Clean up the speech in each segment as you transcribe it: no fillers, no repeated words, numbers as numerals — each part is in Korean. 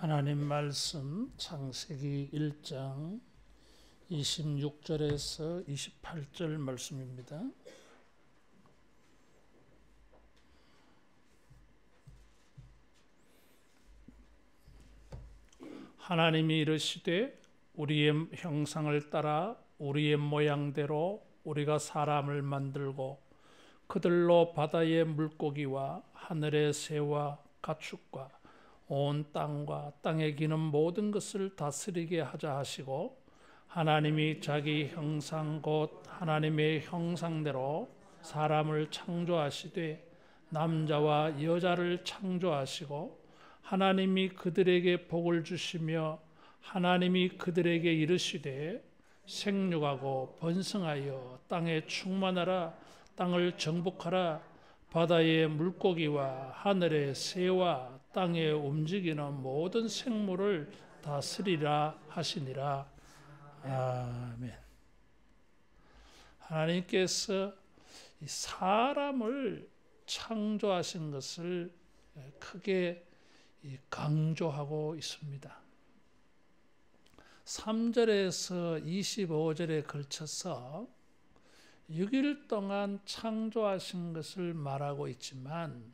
하나님 말씀 창세기 1장 26절에서 28절 말씀입니다. 하나님이 이르시되 우리의 형상을 따라 우리의 모양대로 우리가 사람을 만들고 그들로 바다의 물고기와 하늘의 새와 가축과 온 땅과 땅에 기는 모든 것을 다스리게 하자 하시고, 하나님이 자기 형상 곧 하나님의 형상대로 사람을 창조하시되 남자와 여자를 창조하시고, 하나님이 그들에게 복을 주시며 하나님이 그들에게 이르시되 생육하고 번성하여 땅에 충만하라. 땅을 정복하라. 바다의 물고기와 하늘의 새와 땅에 움직이는 모든 생물을 다스리라 하시니라. 아멘. 하나님께서 이 사람을 창조하신 것을 크게 강조하고 있습니다. 3절에서 25절에 걸쳐서 6일 동안 창조하신 것을 말하고 있지만,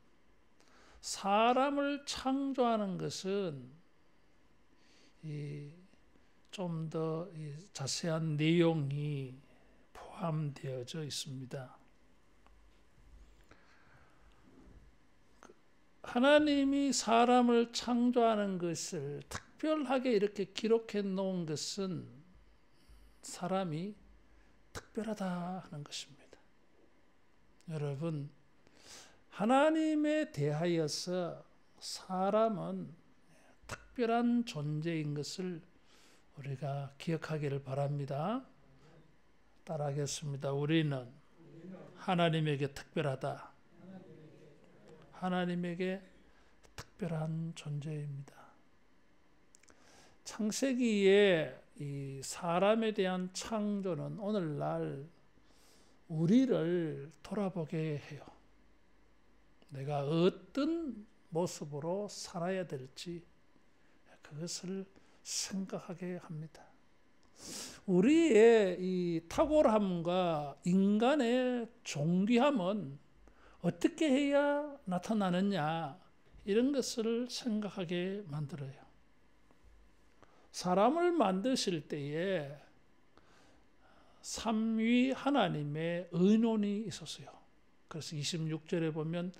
사람을 창조하는 것은 좀 더 자세한 내용이 포함되어져 있습니다. 하나님이 사람을 창조하는 것을 특별하게 이렇게 기록해 놓은 것은 사람이 특별하다 하는 것입니다. 여러분, 하나님에 대하여서 사람은 특별한 존재인 것을 우리가 기억하기를 바랍니다. 따라하겠습니다. 우리는 하나님에게 특별하다. 하나님에게 특별한 존재입니다. 창세기에 이 사람에 대한 창조는 오늘날 우리를 돌아보게 해요. 내가 어떤 모습으로 살아야 될지 그것을 생각하게 합니다. 우리의 이 탁월함과 인간의 존귀함은 어떻게 해야 나타나느냐, 이런 것을 생각하게 만들어요. 사람을 만드실 때에 삼위 하나님의 의논이 있었어요. 그래서 26절에 보면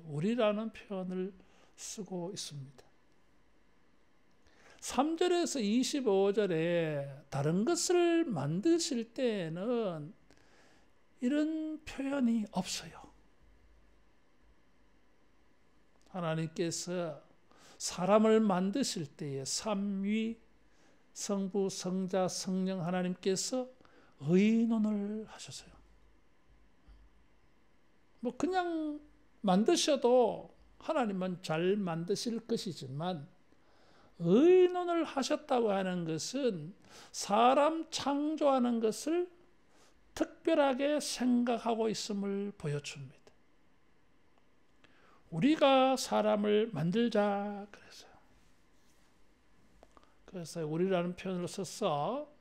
우리라는 표현을 쓰고 있습니다. 3절에서 25절에 다른 것을 만드실 때에는 이런 표현이 없어요. 하나님께서 사람을 만드실 때에 삼위 성부, 성자, 성령 하나님께서 의논을 하셨어요. 그냥 만드셔도 하나님은 잘 만드실 것이지만, 의논을 하셨다고 하는 것은 사람 창조하는 것을 특별하게 생각하고 있음을 보여줍니다. 우리가 사람을 만들자 그랬어요. 그래서 우리라는 표현을 써서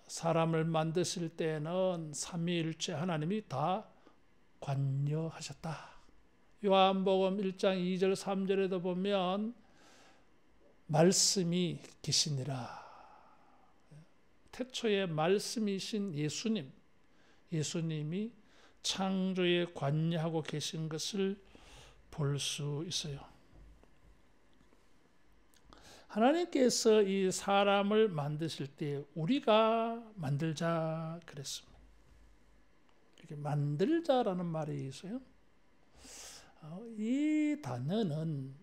사람을 만드실 때는 삼위일체 하나님이 다 관여하셨다. 요한복음 1장 2절 3절에도 보면 말씀이 계시니라. 태초에 말씀이신 예수님이 창조에 관여하고 계신 것을 볼 수 있어요. 하나님께서 이 사람을 만드실 때 우리가 만들자 그랬습니다. 이렇게 만들자라는 말이 있어요. 이 단어는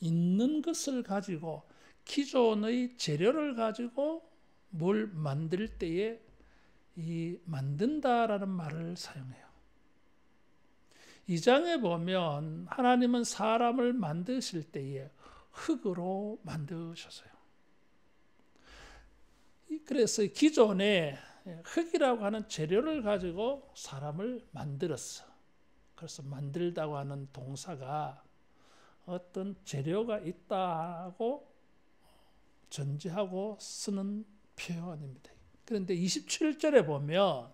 있는 것을 가지고, 기존의 재료를 가지고 뭘 만들 때에 이 만든다라는 말을 사용해요. 이 장에 보면 하나님은 사람을 만드실 때에 흙으로 만드셨어요. 그래서 기존에 흙이라고 하는 재료를 가지고 사람을 만들었어. 그래서 만들다고 하는 동사가 어떤 재료가 있다고 전제하고 쓰는 표현입니다. 그런데 27절에 보면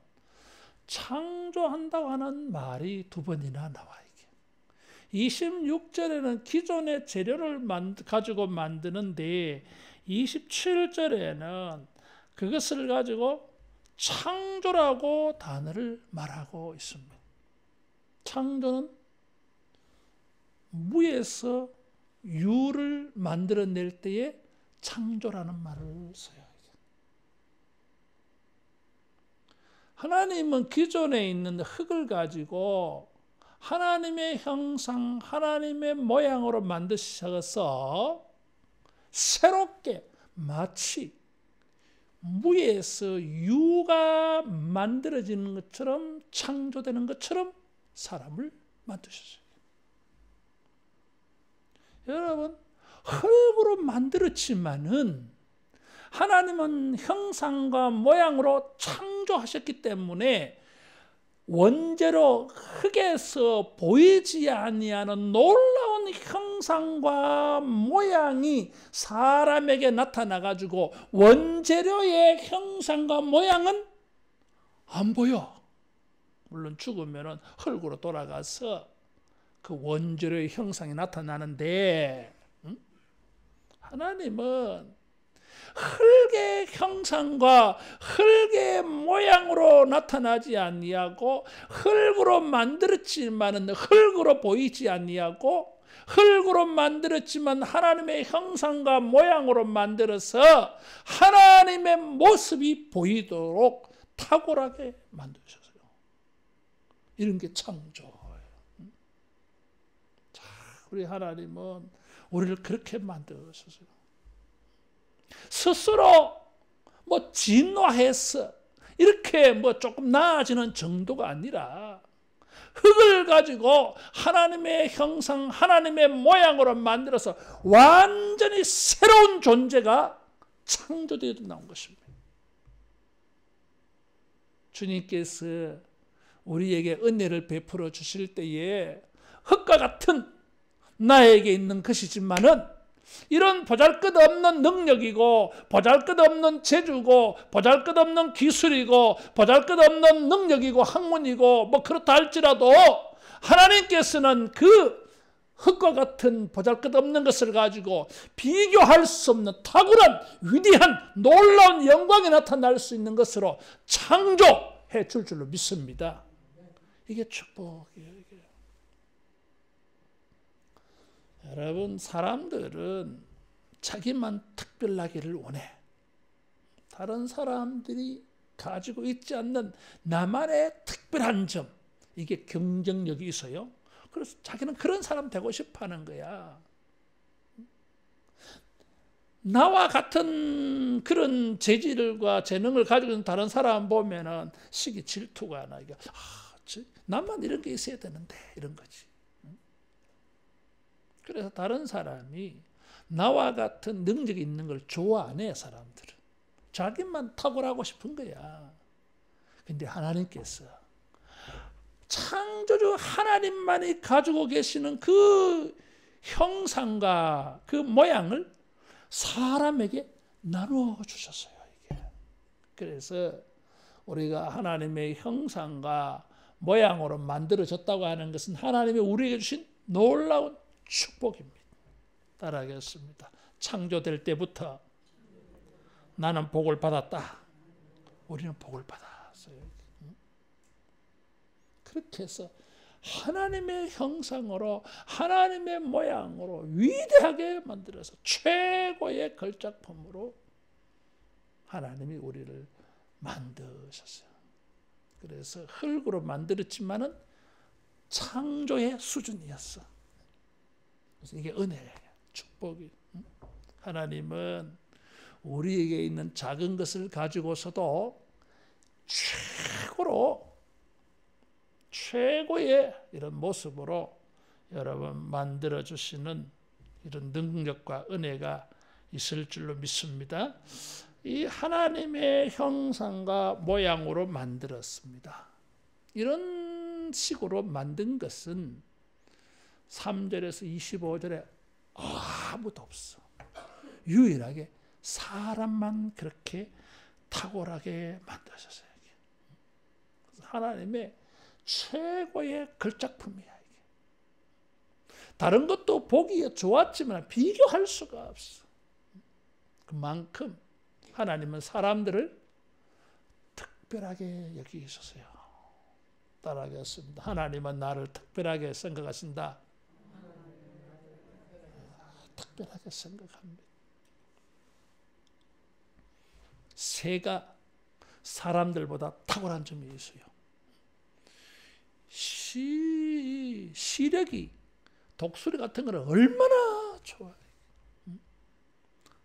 창조한다고 하는 말이 두 번이나 나와요. 26절에는 기존의 재료를 가지고 만드는데 27절에는 그것을 가지고 창조라고 단어를 말하고 있습니다. 창조는 무에서 유를 만들어낼 때에 창조라는 말을 써요. 하나님은 기존에 있는 흙을 가지고 하나님의 형상, 하나님의 모양으로 만드셔서 새롭게 마치 무에서 유가 만들어지는 것처럼 창조되는 것처럼 사람을 만드셨어요. 여러분, 흙으로 만들었지만은 하나님은 형상과 모양으로 창조하셨기 때문에 원재료 흙에서 보이지 아니하는 놀라운 형상과 모양이 사람에게 나타나가지고 원재료의 형상과 모양은 안 보여. 물론 죽으면 흙으로 돌아가서 그 원재료의 형상이 나타나는데 하나님은 흙의 형상과 흙의 모양으로 나타나지 아니하고 흙으로 만들었지만은 흙으로 보이지 아니하고 흙으로 만들었지만 하나님의 형상과 모양으로 만들어서 하나님의 모습이 보이도록 탁월하게 만드셨어요. 이런 게 창조예요. 자, 우리 하나님은 우리를 그렇게 만드셨어요. 스스로 진화해서 이렇게 조금 나아지는 정도가 아니라 흙을 가지고 하나님의 형상, 하나님의 모양으로 만들어서 완전히 새로운 존재가 창조되어 나온 것입니다. 주님께서 우리에게 은혜를 베풀어 주실 때에 흙과 같은 나에게 있는 것이지만은 이런 보잘것없는 능력이고 보잘것없는 재주고 보잘것없는 기술이고 보잘것없는 능력이고 학문이고 그렇다 할지라도 하나님께서는 그 흙과 같은 보잘것없는 것을 가지고 비교할 수 없는 탁월한 위대한 놀라운 영광이 나타날 수 있는 것으로 창조해 줄 줄로 믿습니다. 이게 축복이에요. 여러분, 사람들은 자기만 특별하기를 원해. 다른 사람들이 가지고 있지 않는 나만의 특별한 점, 이게 경쟁력이 있어요. 그래서 자기는 그런 사람 되고 싶어 하는 거야. 나와 같은 그런 재질과 재능을 가지고 있는 다른 사람 보면은 시기 질투가 나게. 나만 이런 게 있어야 되는데 이런 거지. 그래서 다른 사람이 나와 같은 능력이 있는 걸 좋아 안 해, 사람들은. 자기만 탁월하고 싶은 거야. 근데 하나님께서 창조주 하나님만이 가지고 계시는 그 형상과 그 모양을 사람에게 나누어 주셨어요. 이게. 그래서 우리가 하나님의 형상과 모양으로 만들어졌다고 하는 것은 하나님이 우리에게 주신 놀라운 축복입니다. 따라하겠습니다. 창조될 때부터 나는 복을 받았다. 우리는 복을 받았어요. 그렇게 해서 하나님의 형상으로 하나님의 모양으로 위대하게 만들어서 최고의 걸작품으로 하나님이 우리를 만드셨어요. 그래서 흙으로 만들었지만은 창조의 수준이었어. 그래서 이게 은혜예요. 축복이. 하나님은 우리에게 있는 작은 것을 가지고서도 최고의 이런 모습으로 여러분 만들어주시는 이런 능력과 은혜가 있을 줄로 믿습니다. 이 하나님의 형상과 모양으로 만들었습니다. 이런 이런 식으로 만든 것은 3절에서 25절에 아무도 없어. 유일하게 사람만 그렇게 탁월하게 만드셨어요. 하나님의 최고의 걸작품이야. 이게. 다른 것도 보기에 좋았지만 비교할 수가 없어. 그만큼 하나님은 사람들을 특별하게 여기셨어요. 따라하겠습니다. 하나님은 나를 특별하게 생각하신다. 특별하게 생각합니다. 새가 사람들보다 탁월한 점이 있어요. 시력이 독수리 같은 거는 얼마나 좋아요.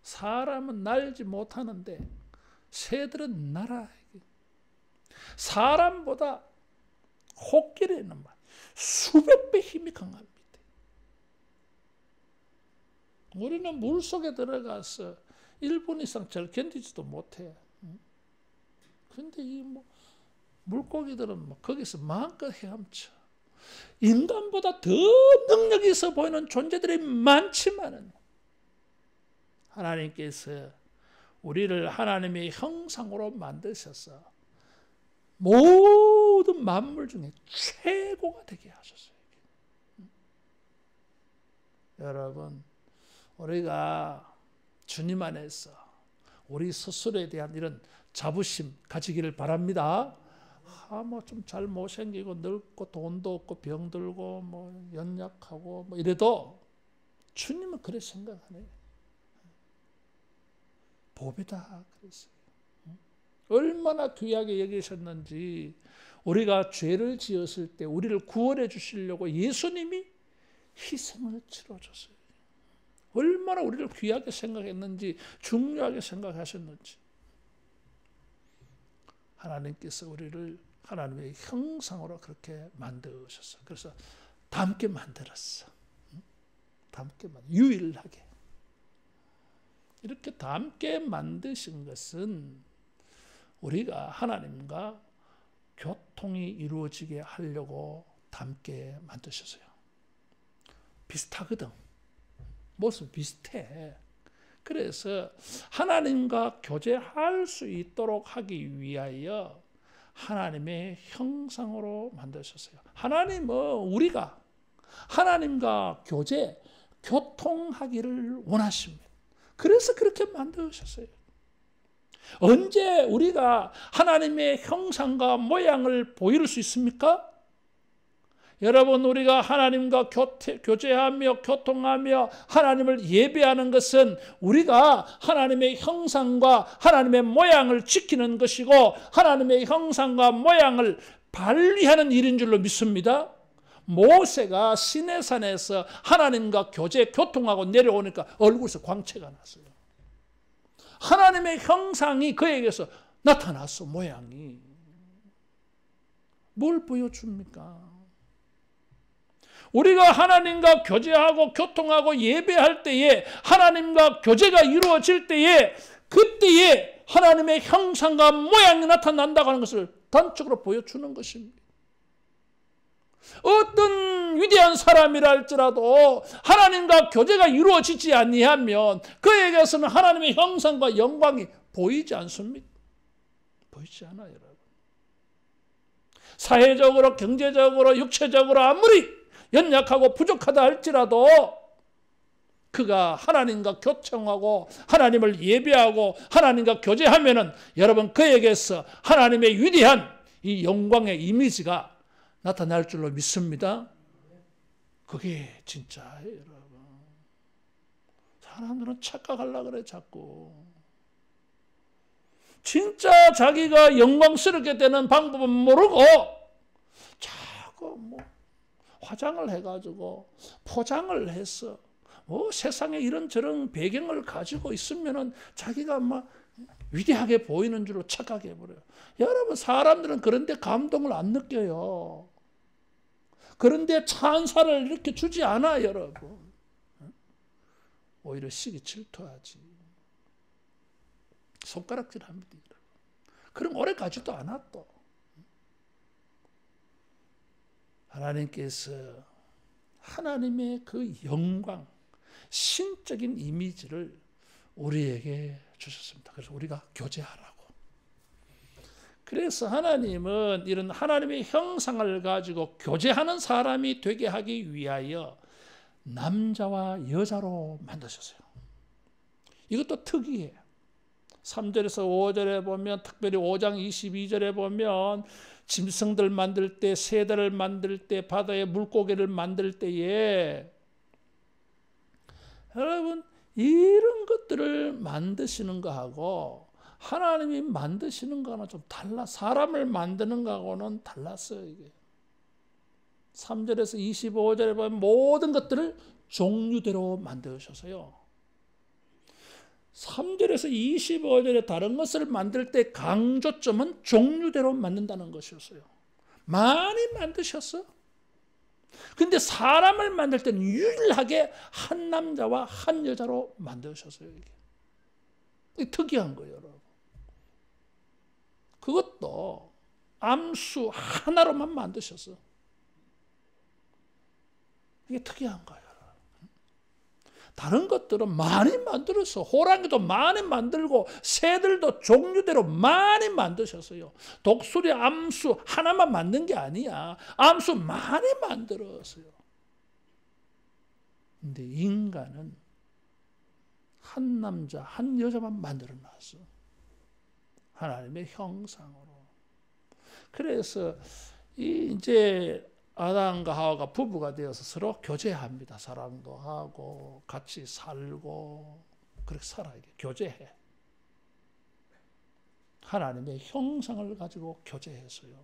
사람은 날지 못하는데 새들은 날아. 사람보다 코끼리는 수백 배 힘이 강합니다. 우리는 물속에 들어가서 1분 이상 잘 견디지도 못해. 근데 이 물고기들은 거기서 마음껏 헤엄쳐. 인간보다 더 능력이 있어 보이는 존재들이 많지만은 하나님께서 우리를 하나님의 형상으로 만드셔서 모든 만물 중에 최고가 되게 하셨어요. 여러분, 우리가 주님 안에서 우리 스스로에 대한 이런 자부심 가지기를 바랍니다. 좀 잘 못생기고 늙고 돈도 없고 병들고 연약하고 이래도 주님은 그래 생각하네. 복이다 그랬어요. 얼마나 귀하게 여기셨는지. 우리가 죄를 지었을 때 우리를 구원해 주시려고 예수님이 희생을 치러줬어요. 얼마나 우리를 귀하게 생각했는지, 중요하게 생각하셨는지. 하나님께서 우리를 하나님의 형상으로 그렇게 만드셨어. 그래서 닮게 만들었어. 닮게 유일하게. 이렇게 닮게 만드신 것은 우리가 하나님과 교통이 이루어지게 하려고 닮게 만드셨어요. 비슷하거든. 모습 비슷해. 그래서 하나님과 교제할 수 있도록 하기 위하여 하나님의 형상으로 만드셨어요. 하나님은 우리가 하나님과 교통하기를 원하십니다. 그래서 그렇게 만드셨어요. 언제 우리가 하나님의 형상과 모양을 보일 수 있습니까? 여러분, 우리가 하나님과 교제하며 교통하며 하나님을 예배하는 것은 우리가 하나님의 형상과 하나님의 모양을 지키는 것이고 하나님의 형상과 모양을 발휘하는 일인 줄로 믿습니다. 모세가 시내산에서 하나님과 교통하고 내려오니까 얼굴에서 광채가 났어요. 하나님의 형상이 그에게서 나타났어. 모양이. 뭘 보여줍니까? 우리가 하나님과 교제하고 교통하고 예배할 때에 하나님과 교제가 이루어질 때에 그때에 하나님의 형상과 모양이 나타난다고 하는 것을 단적으로 보여주는 것입니다. 어떤 위대한 사람이라 할지라도 하나님과 교제가 이루어지지 아니하면 그에게서는 하나님의 형상과 영광이 보이지 않습니다. 보이지 않아요, 여러분. 사회적으로, 경제적으로, 육체적으로 아무리 연약하고 부족하다 할지라도 그가 하나님과 교통하고 하나님을 예배하고 하나님과 교제하면은 여러분 그에게서 하나님의 위대한 이 영광의 이미지가 나타날 줄로 믿습니다. 그게 진짜예요, 여러분. 사람들은 착각하려고 그래, 자꾸. 진짜 자기가 영광스럽게 되는 방법은 모르고 자꾸 화장을 해가지고 포장을 해서 세상에 이런저런 배경을 가지고 있으면은 자기가 위대하게 보이는 줄로 착각해버려요. 여러분, 사람들은 그런데 감동을 안 느껴요. 그런데 찬사를 이렇게 주지 않아, 여러분. 오히려 시기 질투하지. 손가락질합니다. 그럼 오래 가지도 않아 또. 하나님께서 하나님의 그 영광, 신적인 이미지를 우리에게 주셨습니다. 그래서 우리가 교제하라고. 그래서 하나님은 이런 하나님의 형상을 가지고 교제하는 사람이 되게 하기 위하여 남자와 여자로 만드셨어요. 이것도 특이해요. 3절에서 5절에 보면, 특별히 5장 22절에 보면 짐승들 만들 때, 새들을 만들 때, 바다의 물고기를 만들 때에 여러분 이런 것들을 만드시는 거하고 하나님이 만드시는 거는 좀 달라. 사람을 만드는 거하고는 달랐어요. 이게 3절에서 25절에 보면 모든 것들을 종류대로 만드셨어요. 3절에서 25절에 다른 것을 만들 때 강조점은 종류대로 만든다는 것이었어요. 많이 만드셨어. 근데 사람을 만들 때는 유일하게 한 남자와 한 여자로 만드셨어요. 이게 특이한 거예요, 여러분. 그것도 암수 하나로만 만드셨어. 이게 특이한 거예요. 다른 것들은 많이 만들었어. 호랑이도 많이 만들고 새들도 종류대로 많이 만드셨어요. 독수리 암수 하나만 만든 게 아니야. 암수 많이 만들었어요. 근데 인간은 한 남자 한 여자만 만들어놨어. 하나님의 형상으로. 그래서 이제 아담과 하와가 부부가 되어서 서로 교제합니다. 사랑도 하고 같이 살고 그렇게 살아야 돼. 교제해. 하나님의 형상을 가지고 교제했어요.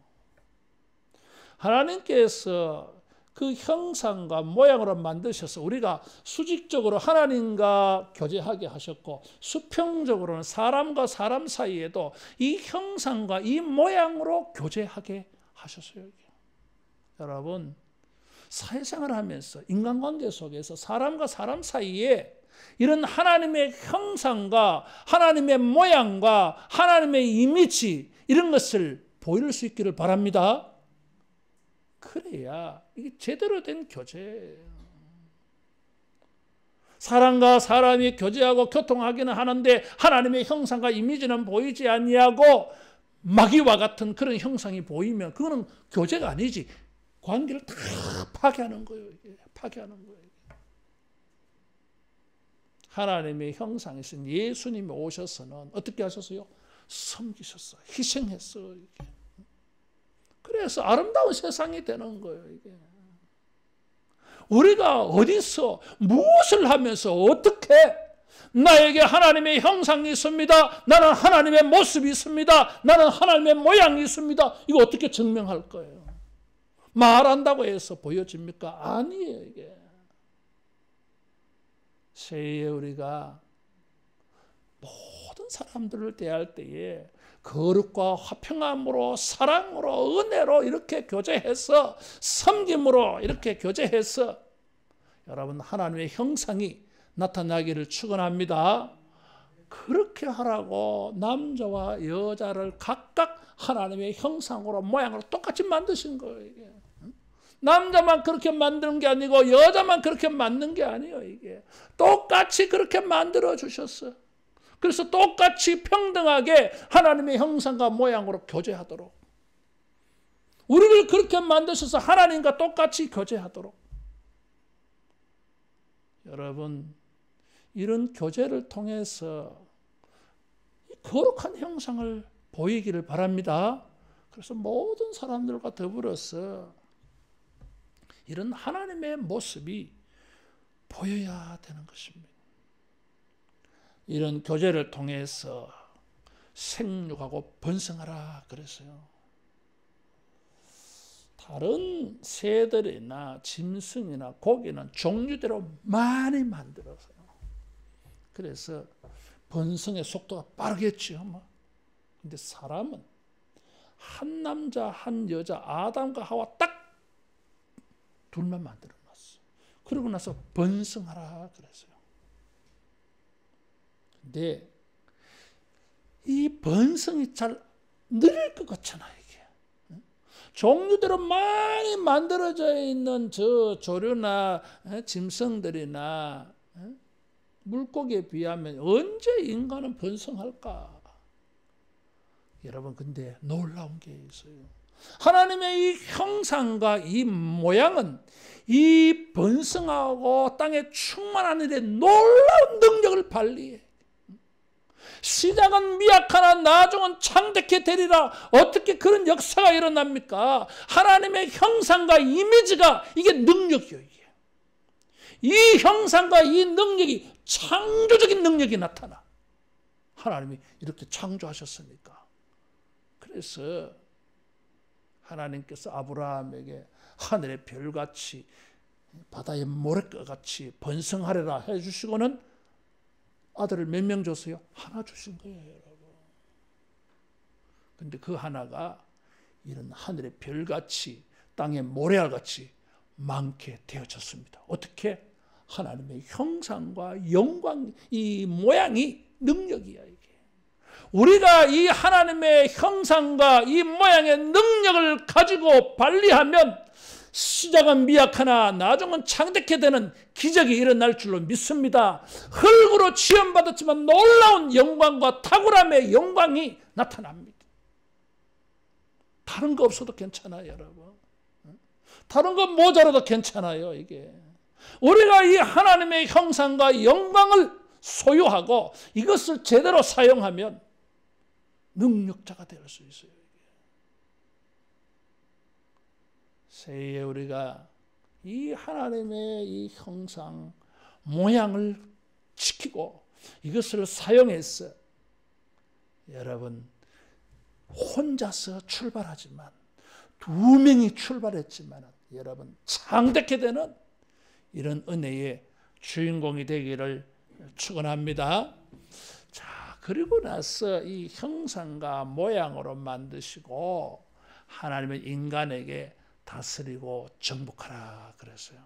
하나님께서 그 형상과 모양으로 만드셔서 우리가 수직적으로 하나님과 교제하게 하셨고, 수평적으로는 사람과 사람 사이에도 이 형상과 이 모양으로 교제하게 하셨어요. 여러분, 사회생활을 하면서 인간관계 속에서 사람과 사람 사이에 이런 하나님의 형상과 하나님의 모양과 하나님의 이미지, 이런 것을 보일 수 있기를 바랍니다. 그래야 이게 제대로 된 교제예요. 사람과 사람이 교제하고 교통하기는 하는데 하나님의 형상과 이미지는 보이지 아니하고 마귀와 같은 그런 형상이 보이면 그거는 교제가 아니지. 관계를 다 파괴하는 거예요. 이게. 파괴하는 거예요. 하나님의 형상이신 예수님이 오셔서는 어떻게 하셨어요? 섬기셨어. 희생했어. 이게. 그래서 아름다운 세상이 되는 거예요. 이게. 우리가 어디서 무엇을 하면서 어떻게 나에게 하나님의 형상이 있습니다. 나는 하나님의 모습이 있습니다. 나는 하나님의 모양이 있습니다. 이거 어떻게 증명할 거예요? 말한다고 해서 보여집니까? 아니에요. 이게. 새해 우리가 모든 사람들을 대할 때에 거룩과 화평함으로 사랑으로 은혜로 이렇게 교제해서 섬김으로 이렇게 교제해서 여러분 하나님의 형상이 나타나기를 축원합니다. 그렇게 하라고 남자와 여자를 각각 하나님의 형상으로 모양으로 똑같이 만드신 거예요. 이게. 남자만 그렇게 만드는 게 아니고 여자만 그렇게 만든 게 아니에요. 이게 똑같이 그렇게 만들어 주셨어요. 그래서 똑같이 평등하게 하나님의 형상과 모양으로 교제하도록, 우리를 그렇게 만드셔서 하나님과 똑같이 교제하도록. 여러분, 이런 교제를 통해서 거룩한 형상을 보이기를 바랍니다. 그래서 모든 사람들과 더불어서 이런 하나님의 모습이 보여야 되는 것입니다. 이런 교제를 통해서 생육하고 번성하라 그랬어요. 다른 새들이나 짐승이나 고기는 종류대로 많이 만들어서요. 그래서 번성의 속도가 빠르겠죠. 근데 사람은 한 남자 한 여자 아담과 하와 딱 둘만 만들어 놨어. 그러고 나서 번성하라 그랬어요. 근데 이 번성이 잘 느릴 것 같잖아, 이게. 종류대로 많이 만들어져 있는 저 조류나 짐승들이나 물고기에 비하면 언제 인간은 번성할까? 여러분, 근데 놀라운 게 있어요. 하나님의 이 형상과 이 모양은 이 번성하고 땅에 충만한 일에 놀라운 능력을 발휘해. 시작은 미약하나 나중은 창대케 되리라. 어떻게 그런 역사가 일어납니까? 하나님의 형상과 이미지가 이게 능력이에요. 이게. 이 형상과 이 능력이 창조적인 능력이 나타나. 하나님이 이렇게 창조하셨으니까. 그래서 하나님께서 아브라함에게 하늘의 별같이 바다의 모래가같이 번성하리라 해주시고는 아들을 몇 명 줬어요? 하나 주신 거예요, 여러분. 근데 그 하나가 이런 하늘의 별같이 땅의 모래알같이 많게 되어졌습니다. 어떻게? 하나님의 형상과 영광, 이 모양이 능력이야, 이게. 우리가 이 하나님의 형상과 이 모양의 능력을 가지고 발휘하면 시작은 미약하나 나중은 창대케 되는 기적이 일어날 줄로 믿습니다. 흙으로 지음받았지만 놀라운 영광과 탁월함의 영광이 나타납니다. 다른 거 없어도 괜찮아요, 여러분. 다른 거 모자라도 괜찮아요, 이게. 우리가 이 하나님의 형상과 영광을 소유하고 이것을 제대로 사용하면 능력자가 될 수 있어요. 새해에 우리가 이 하나님의 이 형상, 모양을 지키고 이것을 사용해서 여러분 혼자서 출발하지만 두 명이 출발했지만 여러분 창대케 되는 이런 은혜의 주인공이 되기를 축원합니다. 자, 그리고 나서 이 형상과 모양으로 만드시고 하나님은 인간에게 다스리고 정복하라 그랬어요.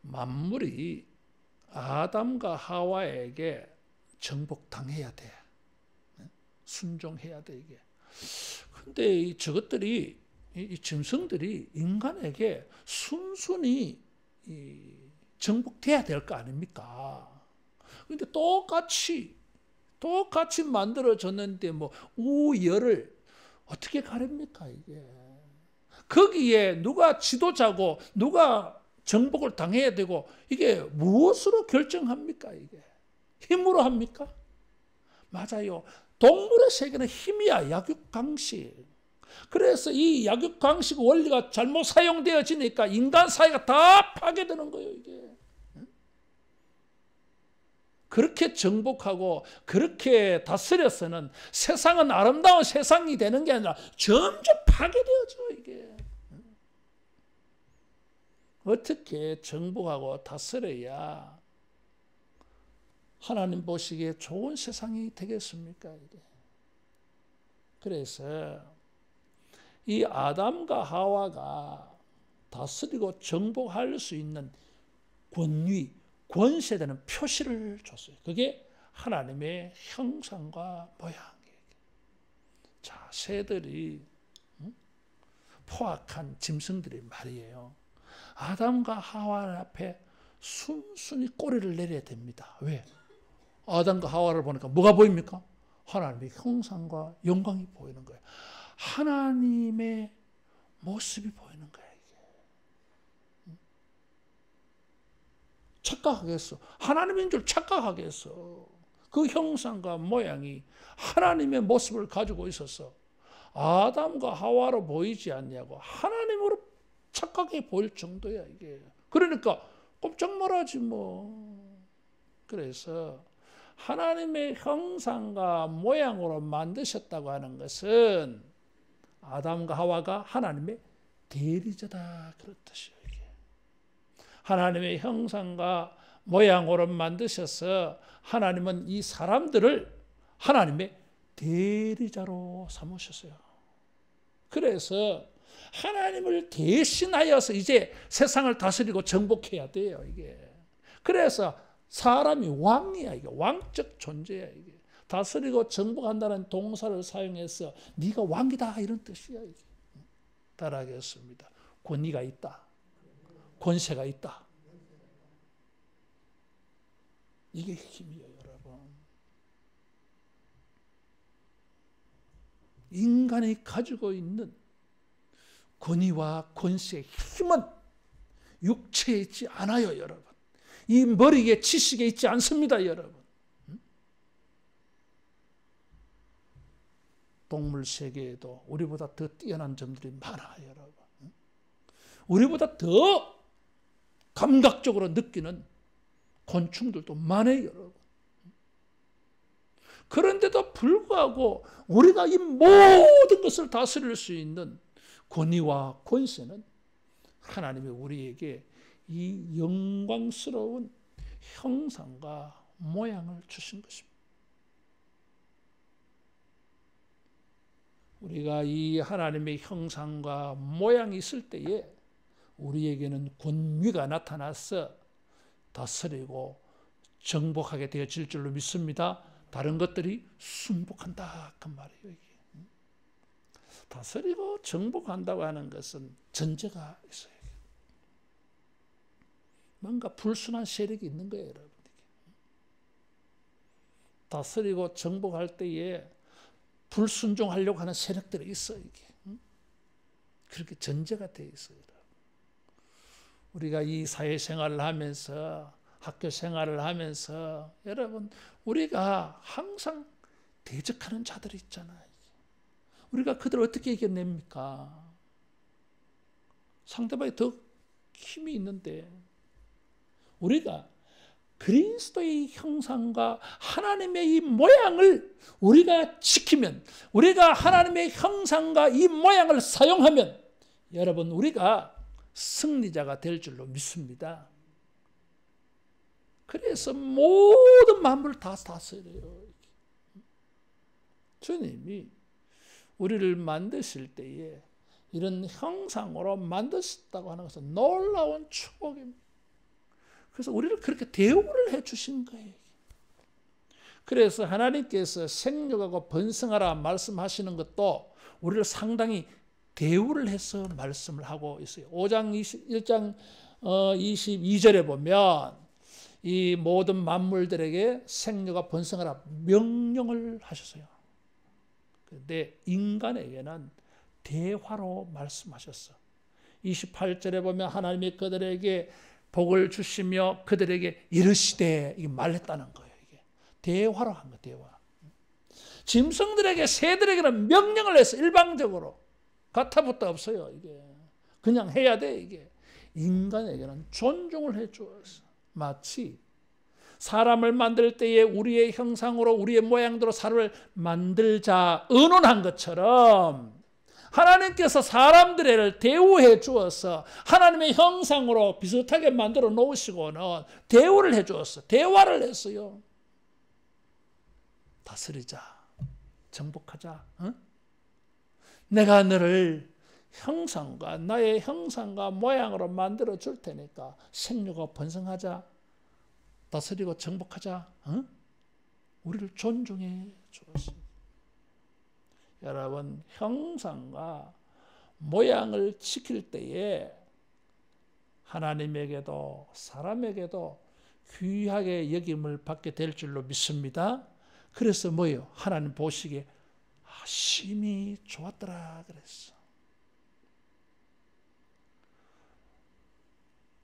만물이 아담과 하와에게 정복당해야 돼. 순종해야 돼, 이게. 근데 저것들이, 이 짐승들이 인간에게 순순히 정복돼야 될 거 아닙니까? 근데 똑같이 만들어졌는데 뭐 우열을 어떻게 가립니까, 이게? 거기에 누가 지도자고 누가 정복을 당해야 되고 이게 무엇으로 결정합니까, 이게? 힘으로 합니까? 맞아요. 동물의 세계는 힘이야, 약육강식. 그래서 이 약육강식 원리가 잘못 사용되어지니까 인간 사회가 다 파괴되는 거예요, 이게. 그렇게 정복하고 그렇게 다스려서는 세상은 아름다운 세상이 되는 게 아니라 점점 파괴되어져, 이게. 어떻게 정복하고 다스려야 하나님 보시기에 좋은 세상이 되겠습니까, 이게. 그래서 이 아담과 하와가 다스리고 정복할 수 있는 권위, 권세되는 표시를 줬어요. 그게 하나님의 형상과 모양이에요. 자, 새들이 포악한 짐승들이 말이에요. 아담과 하와 앞에 순순히 꼬리를 내려야 됩니다. 왜? 아담과 하와를 보니까 뭐가 보입니까? 하나님의 형상과 영광이 보이는 거예요. 하나님의 모습이 보이는 거예요. 착각하겠어. 하나님인 줄 착각하겠어. 그 형상과 모양이 하나님의 모습을 가지고 있어서 아담과 하와로 보이지 않냐고 하나님으로 착각해 보일 정도야, 이게. 그러니까 꼼짝 말하지 뭐. 그래서 하나님의 형상과 모양으로 만드셨다고 하는 것은 아담과 하와가 하나님의 대리자다, 그런 뜻이에요. 하나님의 형상과 모양으로 만드셔서 하나님은 이 사람들을 하나님의 대리자로 삼으셨어요. 그래서 하나님을 대신하여서 이제 세상을 다스리고 정복해야 돼요, 이게. 그래서 사람이 왕이야, 이게. 왕적 존재야, 이게. 다스리고 정복한다는 동사를 사용해서 네가 왕이다 이런 뜻이야. 이게. 따라하겠습니다. 권위가 있다. 권세가 있다. 이게 힘이에요, 여러분. 인간이 가지고 있는 권위와 권세의 힘은 육체에 있지 않아요, 여러분. 이 머리에 지식에 있지 않습니다, 여러분. 동물 세계에도 우리보다 더 뛰어난 점들이 많아요, 여러분. 우리보다 더 감각적으로 느끼는 곤충들도 많아요, 여러분. 그런데도 불구하고 우리가 이 모든 것을 다스릴 수 있는 권위와 권세는 하나님이 우리에게 이 영광스러운 형상과 모양을 주신 것입니다. 우리가 이 하나님의 형상과 모양이 있을 때에 우리에게는 권위가 나타나서 다스리고 정복하게 되어질 줄로 믿습니다. 다른 것들이 순복한다 그 말이에요. 이게. 다스리고 정복한다고 하는 것은 전제가 있어요. 뭔가 불순한 세력이 있는 거예요, 여러분. 다스리고 정복할 때에 불순종하려고 하는 세력들이 있어요. 이게. 그렇게 전제가 되어 있어요. 우리가 이 사회생활을 하면서 학교 생활을 하면서 여러분 우리가 항상 대적하는 자들이 있잖아요. 우리가 그들을 어떻게 이겨냅니까? 상대방이 더 힘이 있는데 우리가 그리스도의 형상과 하나님의 이 모양을 우리가 지키면, 우리가 하나님의 형상과 이 모양을 사용하면 여러분 우리가 승리자가 될 줄로 믿습니다. 그래서 모든 만물을 다 다스려요. 주님이 우리를 만드실 때에 이런 형상으로 만드셨다고 하는 것은 놀라운 축복입니다. 그래서 우리를 그렇게 대우를 해주신 거예요. 그래서 하나님께서 생육하고 번성하라 말씀하시는 것도 우리를 상당히 대우를 해서 말씀을 하고 있어요. 1장 22절에 보면 이 모든 만물들에게 생육과 번성하라 명령을 하셨어요. 그런데 인간에게는 대화로 말씀하셨어. 28절에 보면 하나님이 그들에게 복을 주시며 그들에게 이르시되 이게 말했다는 거예요. 이게 대화로 한 거, 대화. 짐승들에게 새들에게는 명령을 해서 일방적으로 가타부터 없어요. 이게 그냥 해야 돼. 이게 인간에게는 존중을 해주었어. 마치 사람을 만들 때에 우리의 형상으로 우리의 모양대로 사람을 만들자 의논한 것처럼 하나님께서 사람들을 대우해 주어서 하나님의 형상으로 비슷하게 만들어 놓으시고는 대우를 해 주었어. 대화를 했어요. 다스리자. 정복하자. 어? 내가 너를 형상과 나의 형상과 모양으로 만들어 줄 테니까 생육하고 번성하자. 다스리고 정복하자. 어? 우리를 존중해 주었습니다. 여러분 형상과 모양을 지킬 때에 하나님에게도 사람에게도 귀하게 여김을 받게 될 줄로 믿습니다. 그래서 뭐예요? 하나님 보시기에 심히 좋았더라 그랬어.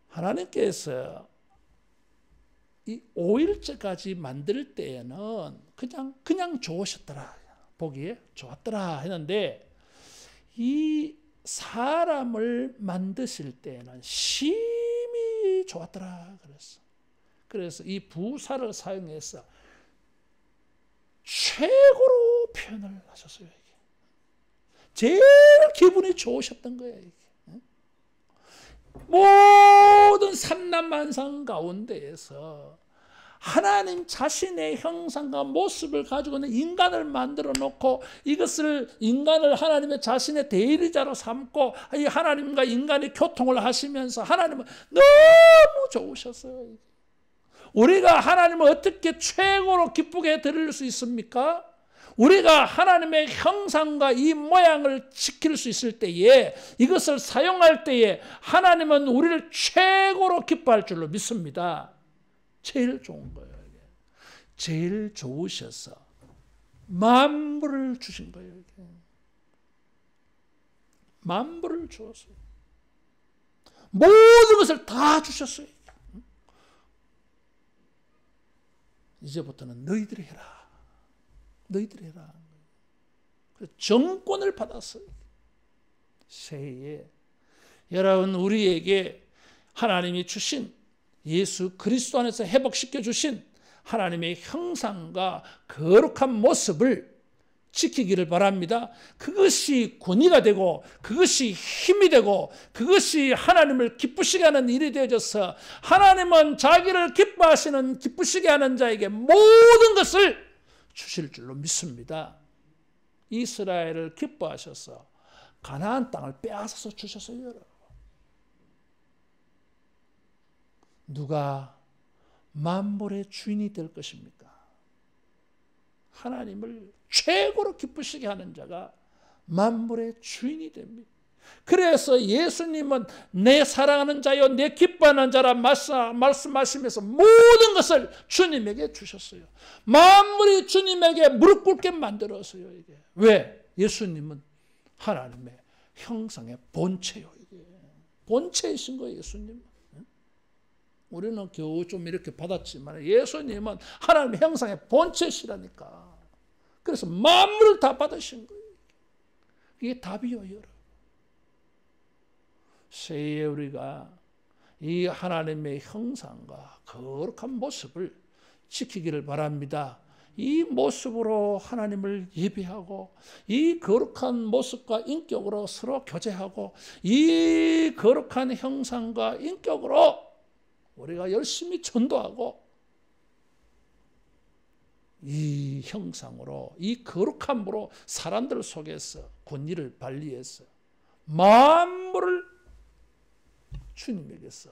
하나님께서 이 5일째까지 만들 때에는 그냥 좋으셨더라. 보기에 좋았더라 했는데 이 사람을 만드실 때는 심히 좋았더라 그랬어. 그래서 이 부사를 사용해서 최고로 표현을 하셨어요. 이게. 제일 기분이 좋으셨던 거예요. 이게. 모든 삼남만상 가운데에서 하나님 자신의 형상과 모습을 가지고 있는 인간을 만들어 놓고 이것을 인간을 하나님의 자신의 대리자로 삼고 이 하나님과 인간이 교통을 하시면서 하나님은 너무 좋으셨어요. 우리가 하나님을 어떻게 최고로 기쁘게 드릴 수 있습니까? 우리가 하나님의 형상과 이 모양을 지킬 수 있을 때에, 이것을 사용할 때에 하나님은 우리를 최고로 기뻐할 줄로 믿습니다. 제일 좋은 거예요. 제일 좋으셔서 만물을 주신 거예요. 만물을 주었어요. 모든 것을 다 주셨어요. 이제부터는 너희들이 해라. 너희들이 해라. 그래서 정권을 받았어요. 새해에 여러분, 우리에게 하나님이 주신, 예수 그리스도 안에서 회복시켜 주신 하나님의 형상과 거룩한 모습을 지키기를 바랍니다. 그것이 권위가 되고, 그것이 힘이 되고, 그것이 하나님을 기쁘시게 하는 일이 되어져서, 하나님은 자기를 기뻐하시는, 기쁘시게 하는 자에게 모든 것을 주실 줄로 믿습니다. 이스라엘을 기뻐하셔서 가나안 땅을 빼앗아서 주셨어요. 여러분. 누가 만물의 주인이 될 것입니까? 하나님을 최고로 기쁘시게 하는 자가 만물의 주인이 됩니다. 그래서 예수님은 내 사랑하는 자여, 내 기뻐하는 자라 말씀하시면서 모든 것을 주님에게 주셨어요. 만물이 주님에게 무릎 꿇게 만들었어요. 이게. 왜? 예수님은 하나님의 형상의 본체요. 이게. 본체이신 거예요. 예수님은. 우리는 겨우 좀 이렇게 받았지만 예수님은 하나님의 형상의 본체시라니까. 그래서 만물을 다 받으신 거예요. 이게 답이요, 여러분. 새해 우리가 이 하나님의 형상과 거룩한 모습을 지키기를 바랍니다. 이 모습으로 하나님을 예배하고, 이 거룩한 모습과 인격으로 서로 교제하고, 이 거룩한 형상과 인격으로 우리가 열심히 전도하고, 이 형상으로, 이 거룩함으로 사람들 속에서 권위를 발휘해서 만물을 주님에게서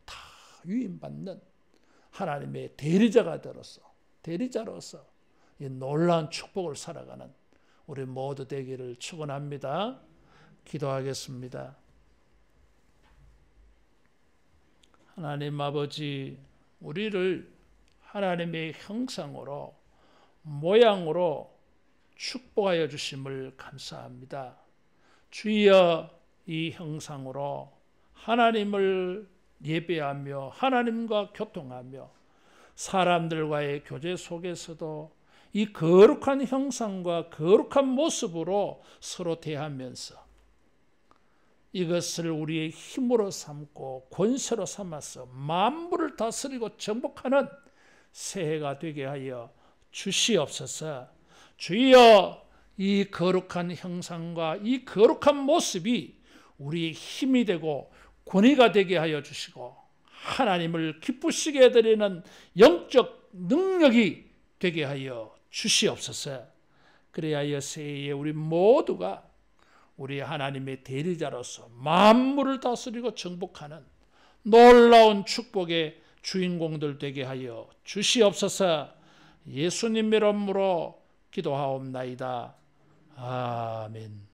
다 위임받는 하나님의 대리자로서 이 놀라운 축복을 살아가는 우리 모두 되기를 축원합니다. 기도하겠습니다. 하나님 아버지, 우리를 하나님의 형상으로, 모양으로 축복하여 주심을 감사합니다. 주여, 이 형상으로 하나님을 예배하며 하나님과 교통하며 사람들과의 교제 속에서도 이 거룩한 형상과 거룩한 모습으로 서로 대하면서 이것을 우리의 힘으로 삼고 권세로 삼아서 만물을 다스리고 정복하는 새해가 되게 하여 주시옵소서. 주여, 이 거룩한 형상과 이 거룩한 모습이 우리의 힘이 되고 권위가 되게 하여 주시고 하나님을 기쁘시게 해드리는 영적 능력이 되게 하여 주시옵소서. 그래야 새해에 우리 모두가 우리 하나님의 대리자로서 만물을 다스리고 정복하는 놀라운 축복의 주인공들 되게 하여 주시옵소서. 예수님 이름으로 기도하옵나이다. 아멘.